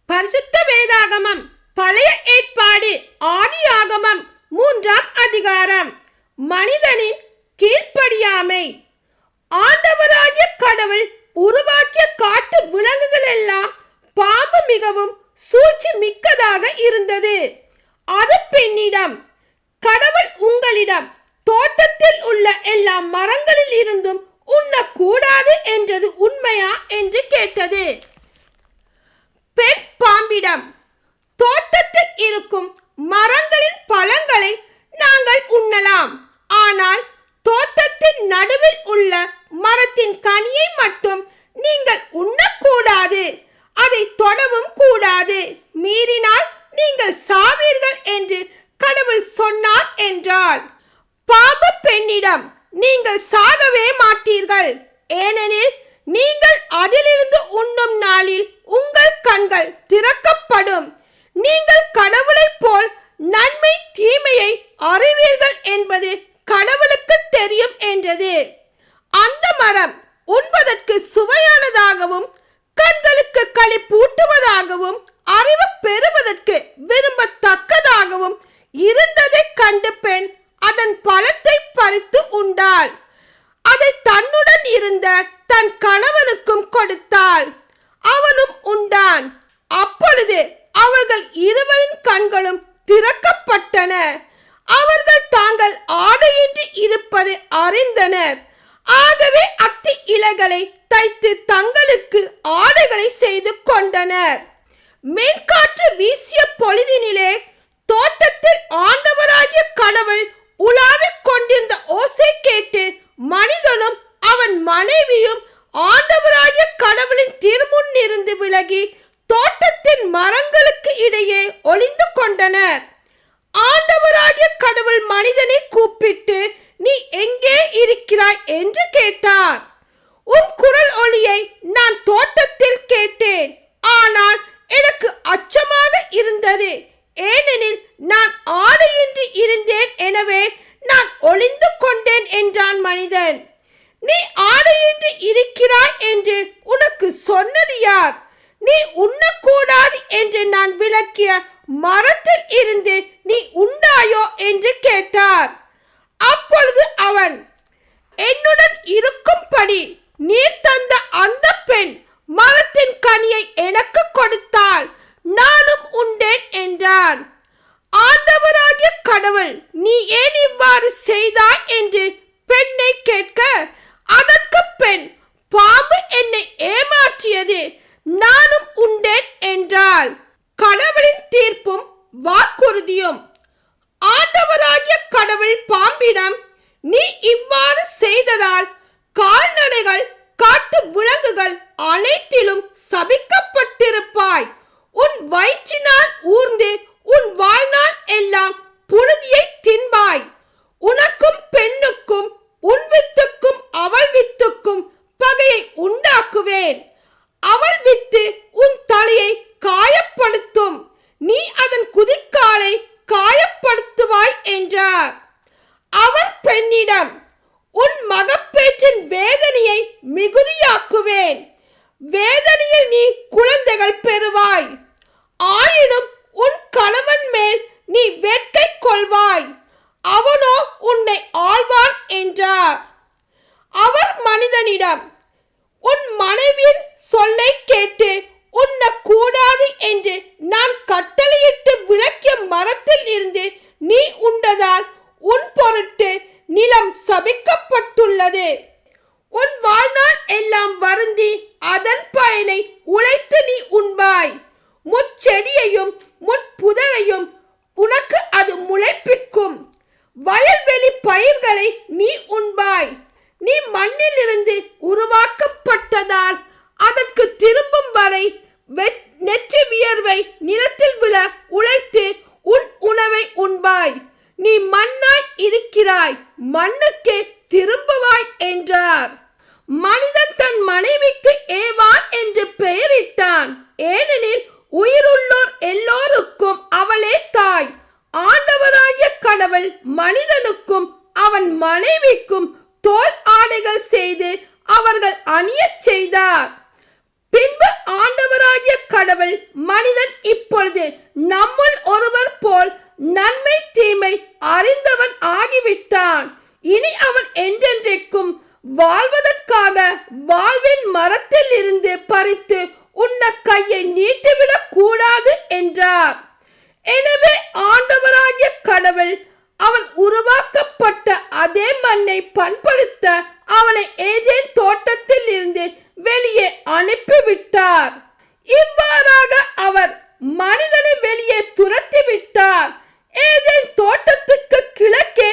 பரிசுத்த வேதாகமம் பழைய ஏற்பாடு ஆதியாகமம் 3ஆம் அதிகாரம். மனிதனின் கீழ்ப்படியாமை. ஆண்டவராகிய கடவுள் உருவாக்கிய காட்டு விலங்குகள் எல்லாம் பாம்பு மிகவும் சூழ்ச்சி மிக்கதாக இருந்தது. அது பெண்ணிடம், கடவுள் உங்களிடம் தோட்டத்தில் உள்ள எல்லா மரங்களில் இருந்தும் உண்ணக்கூடாது என்றது உண்மையா என்று கேட்டது. பெண் பாம்பிடம், தோட்டத்தில் இருக்கும் மரங்களின் பழங்களை நாங்கள் உண்ணலாம், ஆனால் தோட்டத்தின் நடுவில் உள்ள மரத்தின் கனியை மட்டும் நீங்கள் உண்ணக்கூடாது, அதை தொடவும் கூடாது, மீறினால் நீங்கள் சாவீர்கள் என்று கடவுள் சொன்னார் என்றாள். பாம்பு பெண்ணிடம், நீங்கள் சாகவே மாட்டீர்கள், ஏனெனில் நீங்கள் அதிலிருந்து உண்ணும் நாளில் உங்கள் கண்கள் திறக்கப்படும், நீங்கள் கடவுளைப் போல் நன்மை தீமையை அறிவீர்கள் என்பது கடவுளுக்கு தெரியும் என்றது. அந்த மரம் உண்பதற்கு சுவையானதாகவும் கண்களுக்கு களிப்பூட்டுவதாகவும் அறிவு பெறுவதற்கு விரும்பத்தக்கதாகவும் இருந்ததை கண்டு பெண் அதன் பழத்தை பறித்து உண்டாள். அதை தன்னுடன் இருந்த தன் கணவனுக்கும் கொடுத்தாள், அவனும் உண்டான். அப்பொழுது அவர்கள் இருவரின் கண்களும் திறக்கப்பட்டன, அவர்கள் தாங்கள் ஆடையின்றி இருப்பதை அறிந்தனர். ஆகவே அத்தி இலைகளை தைத்து தங்களுக்கு ஆடைகளை செய்து கொண்டனர். மென்காற்று வீசிய பொழுதினிலே தோட்டத்தில் ஆண்டவராகிய கடவுள் உலாவிக் கொண்டிருந்த ஓசை கேட்டு மனிதனும் அவன் மனைவியும் ஆண்டவராகிய கடவுளின் திருமுன் இருந்து விலகி தோட்டத்தின் மரங்களுக்கு இடையே ஒளிந்து கொண்டனர். ஆண்டவராகிய கடவுள் மனிதனை கூப்பிட்டு, நீ எங்கே இருக்கிறாய் என்று கேட்டார். உன் குரல் ஒலியை நான் தோட்டத்தில் கேட்டேன், ஆனால் எனக்கு அச்சமாக இருந்தது, ஏனெனில் நான் ஆடையின்றி இருந்தேன், எனவே நான் ஒளிந்து கொண்டேன் என்றான் மனிதன். நீ ஆடையின்றி இருக்கிறாய் என்று உனக்கு சொன்னது யார்? நீ உண்ணக்கூடாது என்று நான் விலக்கிய மரத்தில் இருந்து நீ உண்டாயோ என்று கேட்டார். அப்பொழுது அவன், என்னுடன் இருக்கும்படி நீர் தந்த அந்த பெண் மரத்தின் கனியை எனக்கு கொடுத்தாள், நானும் உண்டேன் என்றான். ஆண்டவராகிய கடவுள், நீ ஏன் இவ்வாறு செய்தாய் என்று பெண்ணை கேட்க, அதற்கு பெண், பாம்பு என்னை ஏமாற்றியது, நானும் உண்டேன் என்றாள். கடவுளின் தீர்ப்பும் வாக்குறுதியும். ஆண்டவராகிய கடவுள் பாம்பிடம், நீ இவ்வாறு செய்ததால் கால்நடைகள் காட்டு விலங்குகள் அனைத்திலும் சபிக்கப்பட்டிருப்பாய், உன் வயிற்றினால் ஊர்ந்து உன் வாழ்நாள் எல்லாம் புழுதியை தின்பாய், உனக்கும் பெண்ணுக்கும் உன் வித்துக்கும் அவள் வித்துக்கும் பகையை உண்டாக்குவேன், அவள் வித்து உன் தலையை காயப்படுத்தும், நீ அதன் குதிக்காலை காயப்படுத்துவாய் என்றார். அவர் பெண்ணிடம், உன் மகப்பேற்றின் வேதனையை மிகுதியாக்குவேன், வேதனையில் நீ குழந்தைகள் பெறுவாய், ஆயினும் உன் கணவன் மேல் நீ வேட்கை கொள்வாய், அவனோ உன்னை ஆள்வான் என்றார். அவர் மனிதனிடம், உன் மனைவியின் சொல்லை கேட்டு உண்ணக்கூடாது என்று நான் கட்டளையிட்டு விலக்கிய மரத்தில் இருந்து நீ உண்டதால் உன் பொருட்டு நிலம் சபிக்கப்பட்டுள்ளது, உன் வாழ்நாள் எல்லாம் வருந்தி அதன் பயனை உழைத்து நீ உண்பாய், முட்செடியையும் முட்புதரையும் உனக்கு அது முளைப்பிக்கும், வயல்வெளி பயிர்களை நீ உண்பாய், நீ மண்ணிலிருந்து உருவாக்கப்பட்டதால் அதற்கு திரும்பும் வரை நெற்றி வியர்வை நிலத்தில் விழ உழைத்து உன் உணவை உண்பாய், நீ மண்ணாய் இருக்கிறாய், மண்ணுக்கே திரும்புவாய் என்றார். மனிதன் தன் மனைவிக்கு ஏவாள் என்று பெயரிட்டான், ஏனெனில் உயிருள்ளோர் எல்லோருக்கும் அவளே தாய். ஆண்டவராகிய கடவுள் மனிதனுக்கும் அவன் மனைவிக்கும் தோல் ஆடைகள் செய்து அவர்கள் அணியச் செய்தார். பின்பு ஆண்டவராகிய கடவுள் மனிதன் மனிதன் இப்பொழுது நம்முள் ஒருவர் போல் நன்மை தீமை அறிந்தவன் ஆகிவிட்டான். இனி அவன் என்றென்றைக்கும் வாழ்வதற்காக வாழ்வின் மரத்தில் இருந்து பறித்து உன்ன கையை நீட்டிவிடக் கூடாது என்றார். எனவே ஆண்டவராகிய கடவுள் அவன் உருவாக்கப்பட்ட அதே மண்ணை பண்படுத்த அவனை ஏதேன் தோட்டத்தில் இருந்து வெளியே அனுப்பிவிட்டார். இவ்வாறாக அவர் மனிதனை வெளியே துரத்தி விட்டார். ஏதேன் தோட்டத்துக்கு கிழக்கே